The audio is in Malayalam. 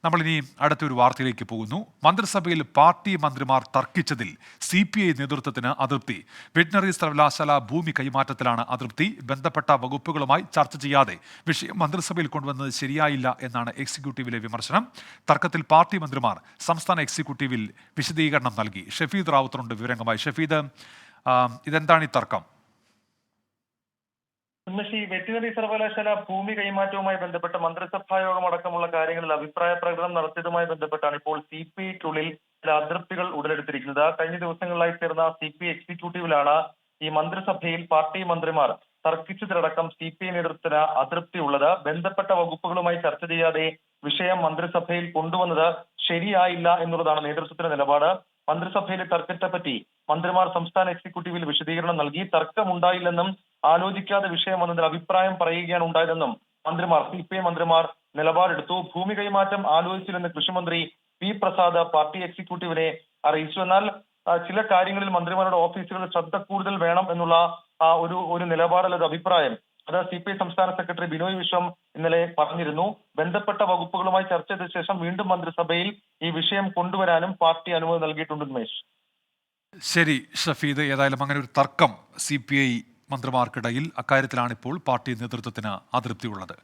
നമ്മളിനി അടുത്തൊരു വാർത്തയിലേക്ക് പോകുന്നു. മന്ത്രിസഭയിൽ പാർട്ടി മന്ത്രിമാർ തർക്കിച്ചതിൽ CPI നേതൃത്വത്തിന് അതൃപ്തി. വെറ്റിനറി സർവകലാശാല ഭൂമി കൈമാറ്റത്തിലാണ് അതൃപ്തി. ബന്ധപ്പെട്ട വകുപ്പുകളുമായി ചർച്ച ചെയ്യാതെ വിഷയം മന്ത്രിസഭയിൽ കൊണ്ടുവന്നത് ശരിയായില്ല എന്നാണ് എക്സിക്യൂട്ടീവിലെ വിമർശനം. തർക്കത്തിൽ പാർട്ടി മന്ത്രിമാർ സംസ്ഥാന എക്സിക്യൂട്ടീവിൽ വിശദീകരണം നൽകി. ഷഫീദ് റാവുത്തറുണ്ട് വിവരങ്ങളുമായി. ഷഫീദ്, ഇതെന്താണ് ഈ തർക്കം? വെറ്റിനറി സർവകലാശാല ഭൂമി കൈമാറ്റവുമായി ബന്ധപ്പെട്ട് മന്ത്രിസഭാ യോഗം അടക്കമുള്ള കാര്യങ്ങളിൽ അഭിപ്രായ പ്രകടനം നടത്തിയതുമായി ബന്ധപ്പെട്ടാണ് ഇപ്പോൾ CPIക്കുള്ളിൽ ചില അതൃപ്തികൾ ഉടലെടുത്തിരിക്കുന്നത്. കഴിഞ്ഞ ദിവസങ്ങളിലായി ചേർന്ന CPI എക്സിക്യൂട്ടീവിലാണ് ഈ മന്ത്രിസഭയിൽ പാർട്ടി മന്ത്രിമാർ തർക്കിച്ചതിലടക്കം CPI നേതൃത്വത്തിന് അതൃപ്തി ഉള്ളത്. ബന്ധപ്പെട്ട വകുപ്പുകളുമായി ചർച്ച ചെയ്യാതെ വിഷയം മന്ത്രിസഭയിൽ കൊണ്ടുവന്നത് ശരിയായില്ല എന്നുള്ളതാണ് നേതൃത്വത്തിന്റെ നിലപാട്. മന്ത്രിസഭയിലെ തർക്കത്തെപ്പറ്റി മന്ത്രിമാർ സംസ്ഥാന എക്സിക്യൂട്ടീവിൽ വിശദീകരണം നൽകി. തർക്കമുണ്ടായില്ലെന്നും ആലോചിക്കാതെ വിഷയം വന്നതിൽ അഭിപ്രായം പറയുകയാണ് ഉണ്ടായതെന്നും CPI മന്ത്രിമാർ നിലപാടെടുത്തു. ഭൂമി കൈമാറ്റം ആലോചിച്ചില്ലെന്ന് കൃഷിമന്ത്രി P. പ്രസാദ് പാർട്ടി എക്സിക്യൂട്ടീവിനെ അറിയിച്ചു. എന്നാൽ ചില കാര്യങ്ങളിൽ മന്ത്രിമാരുടെ ഓഫീസുകളിൽ ശ്രദ്ധ കൂടുതൽ വേണം എന്നുള്ള ഒരു നിലപാടല്ല, ഒരു അഭിപ്രായം അത് CPI സംസ്ഥാന സെക്രട്ടറി ബിനോയ് വിശ്വം ഇന്നലെ പറഞ്ഞിരുന്നു. ബന്ധപ്പെട്ട വകുപ്പുകളുമായി ചർച്ച ചെയ്ത ശേഷം വീണ്ടും മന്ത്രിസഭയിൽ ഈ വിഷയം കൊണ്ടുവരാനും പാർട്ടി അനുമതി നൽകിയിട്ടുണ്ട്. ഉന്മേഷ്, ശരി ഷഫീദ്. ഏതായാലും അങ്ങനെ ഒരു തർക്കം CPI മന്ത്രിമാർക്കിടയിൽ, അക്കാര്യത്തിലാണ് ഇപ്പോൾ പാർട്ടി നേതൃത്വത്തിന് അതൃപ്തിയുള്ളത്.